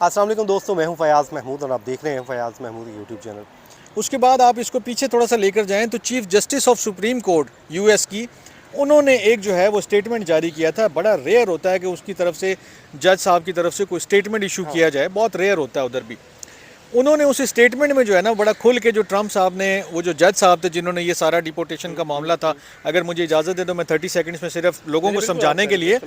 अस्सलाम वालेकुम दोस्तों, मैं हूं फयाज़ महमूद और आप देख रहे हैं फयाज़ महमूद यूट्यूब चैनल। उसके बाद आप इसको पीछे थोड़ा सा लेकर जाएं तो chief justice of supreme court US की उन्होंने एक जो है वो स्टेटमेंट जारी किया था। बड़ा रेयर होता है कि उसकी तरफ से जज साहब की तरफ से कोई स्टेटमेंट इशू किया जाए, बहुत रेयर होता है उधर भी। उन्होंने उस स्टेटमेंट में जो है ना बड़ा खुल के, जो ट्रम्प साहब ने, वो जो जज साहब थे जिन्होंने ये सारा डिपोर्टेशन का मामला था, अगर मुझे इजाज़त दे दो मैं 30 सेकंड्स में सिर्फ लोगों को समझाने के लिए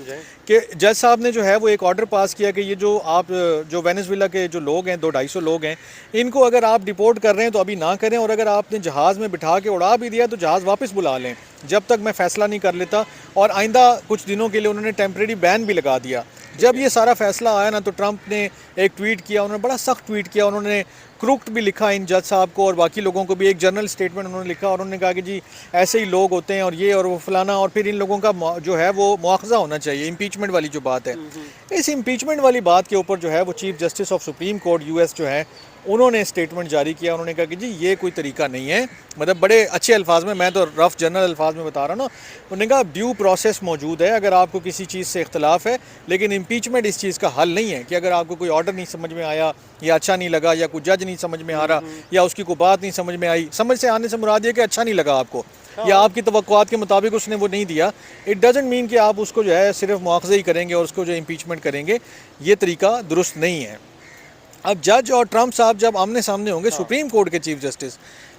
कि जज साहब ने जो है वो एक ऑर्डर पास किया कि ये जो आप जो वेनेजुएला के जो लोग हैं, 200-250 लोग हैं, इनको अगर आप डिपोर्ट कर रहे हैं तो अभी ना करें, और अगर आपने जहाज़ में बिठा के उड़ा भी दिया तो जहाज़ वापस बुला लें जब तक मैं फ़ैसला नहीं कर लेता। और आइंदा कुछ दिनों के लिए उन्होंने टेम्प्रेरी बैन भी लगा दिया। जब ये सारा फैसला आया ना तो ट्रंप ने एक ट्वीट किया, उन्होंने बड़ा सख्त ट्वीट किया, उन्होंने क्रूक्ट भी लिखा इन जज साहब को और बाकी लोगों को भी, एक जर्नल स्टेटमेंट उन्होंने लिखा और उन्होंने कहा कि जी ऐसे ही लोग होते हैं और ये और वो फलाना, और फिर इन लोगों का जो है वो मुआवजा होना चाहिए। इम्पीचमेंट वाली जो बात है, इस इम्पीचमेंट वाली बात के ऊपर जो है वो chief justice of supreme court US जो है उन्होंने स्टेटमेंट जारी किया। उन्होंने कहा कि जी ये कोई तरीका नहीं है, मतलब बड़े अच्छे अल्फाज में, मैं तो रफ जनरल अल्फाज में बता रहा हूँ ना। उन्होंने कहा ड्यू प्रोसेस मौजूद है अगर आपको किसी चीज़ से इख्तलाफ है, लेकिन इम्पीचमेंट इस चीज़ का हल नहीं है कि अगर आपको कोई ऑर्डर नहीं समझ में आया या अच्छा नहीं लगा या कोई जज नहीं समझ में आ रहा या उसकी कोई बात नहीं समझ में आई, समझ से आने से मुराद ये कि अच्छा नहीं लगा आपको या आपकी तवक्कुआत के मुताबिक उसने वो नहीं दिया, इट डजंट मीन कि आप उसको जो है सिर्फ मुआवजे ही करेंगे और उसको जो इम्पीचमेंट करेंगे। ये तरीका दुरुस्त नहीं है। अब जज और ट्रंप साहब जब आमने सामने होंगे, सुप्रीम कोर्ट के चीफ जस्टिस,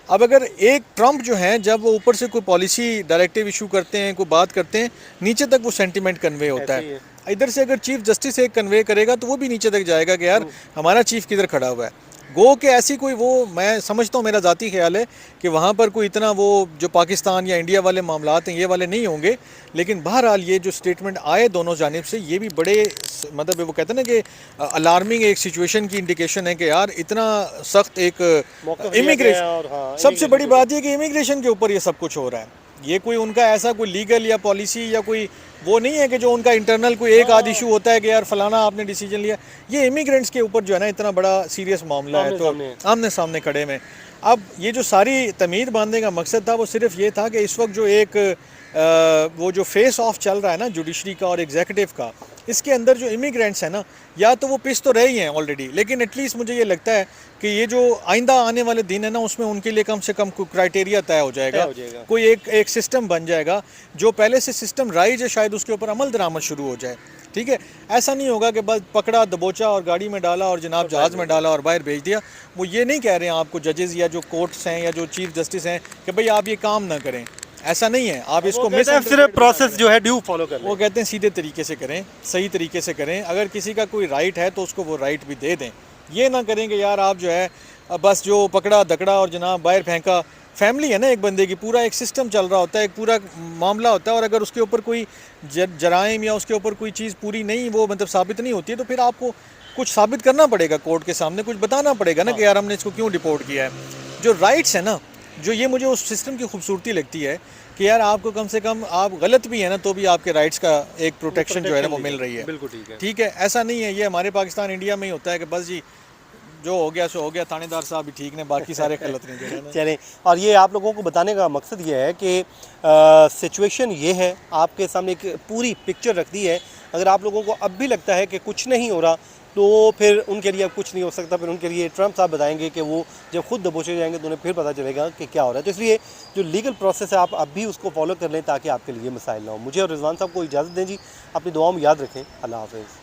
अब अगर एक ट्रंप जो हैं जब वो ऊपर से कोई पॉलिसी डायरेक्टिव इशू करते हैं, कोई बात करते हैं, नीचे तक वो सेंटिमेंट कन्वे होता है। इधर से अगर चीफ जस्टिस एक कन्वे करेगा तो वो भी नीचे तक जाएगा कि यार हमारा चीफ किधर खड़ा हुआ है। गो के ऐसी कोई, वो मैं समझता हूँ, मेरा ज़ाती ख्याल है कि वहाँ पर कोई इतना वो जो पाकिस्तान या इंडिया वाले मामलात हैं ये वाले नहीं होंगे। लेकिन बहरहाल ये जो स्टेटमेंट आए दोनों जानिब से, ये भी बड़े मतलब वो कहते हैं ना कि अलार्मिंग एक सिचुएशन की इंडिकेशन है कि यार इतना सख्त एक इमिग्रेशन, सबसे बड़ी बात यह कि इमिग्रेशन के ऊपर ये सब कुछ हो रहा है। ये कोई उनका ऐसा कोई लीगल या पॉलिसी या कोई वो नहीं है कि जो उनका इंटरनल कोई एक आध इशू होता है कि यार फलाना आपने डिसीजन लिया। ये इमिग्रेंट्स के ऊपर जो है ना इतना बड़ा सीरियस मामला है, तो आमने सामने खड़े में। अब ये जो सारी तमीर बांधने का मकसद था वो सिर्फ ये था कि इस वक्त जो एक वो जो फेस ऑफ चल रहा है ना जुडिशरी का और एग्जीक्यूटिव का, इसके अंदर जो इमिग्रेंट्स हैं ना, या तो वो पिस तो रहे ही हैं ऑलरेडी, लेकिन एटलीस्ट मुझे ये लगता है कि ये जो आइंदा आने वाले दिन है ना उसमें उनके लिए कम से कम कोई क्राइटेरिया तय हो जाएगा, कोई एक सिस्टम बन जाएगा। जो पहले से सिस्टम राइज है शायद उसके ऊपर अमल दरामद शुरू हो जाए। ठीक है, ऐसा नहीं होगा कि बस पकड़ा, दबोचा और गाड़ी में डाला और जनाब जहाज़ में डाला और बाहर भेज दिया। वो ये नहीं कह रहे हैं आपको जजेस या जो कोर्ट्स हैं या जो चीफ जस्टिस हैं कि भाई आप ये काम ना करें, ऐसा नहीं है। आप इसको सिर्फ प्रोसेस जो है ड्यू फॉलो करें। वो कहते हैं सीधे तरीके से करें, सही तरीके से करें। अगर किसी का कोई राइट है तो उसको वो राइट भी दे दें। ये ना करें कि यार आप जो है बस जो पकड़ा दकड़ा और जनाब बाहर फेंका। फैमिली है ना एक बंदे की, पूरा एक सिस्टम चल रहा होता है, एक पूरा मामला होता है, और अगर उसके ऊपर कोई जराइम या उसके ऊपर कोई चीज़ पूरी नहीं, वो मतलब साबित नहीं होती है, तो फिर आपको कुछ साबित करना पड़ेगा कोर्ट के सामने, कुछ बताना पड़ेगा ना कि यार हमने इसको क्यों डिपोर्ट किया है। जो राइट्स है ना, जो ये मुझे उस सिस्टम की खूबसूरती लगती है कि यार आपको कम से कम आप गलत भी है ना तो भी आपके राइट्स का एक प्रोटेक्शन जो है ना वो मिल रही है। बिल्कुल ठीक है, ऐसा नहीं है। ये हमारे पाकिस्तान इंडिया में ही होता है कि बस जी जो हो गया सो हो गया, थानेदार साहब भी ठीक ने, बाकी सारे गलत नहीं। चलें, और ये आप लोगों को बताने का मकसद ये है कि सिचुएशन ये है, आपके सामने एक पूरी पिक्चर रख दी है। अगर आप लोगों को अब भी लगता है कि कुछ नहीं हो रहा तो फिर उनके लिए अब कुछ नहीं हो सकता। फिर उनके लिए ट्रंप साहब बताएंगे कि वो जब खुद दबोचे जाएंगे तो उन्हें फिर पता चलेगा कि क्या हो रहा है। तो इसलिए जो लीगल प्रोसेस है आप अब भी उसको फॉलो कर लें ताकि आपके लिए मसाइल ना हो। मुझे और रिजवान साहब को इजाज़त दें जी, अपनी दुआओं में याद रखें। अल्लाह हाफ़िज़।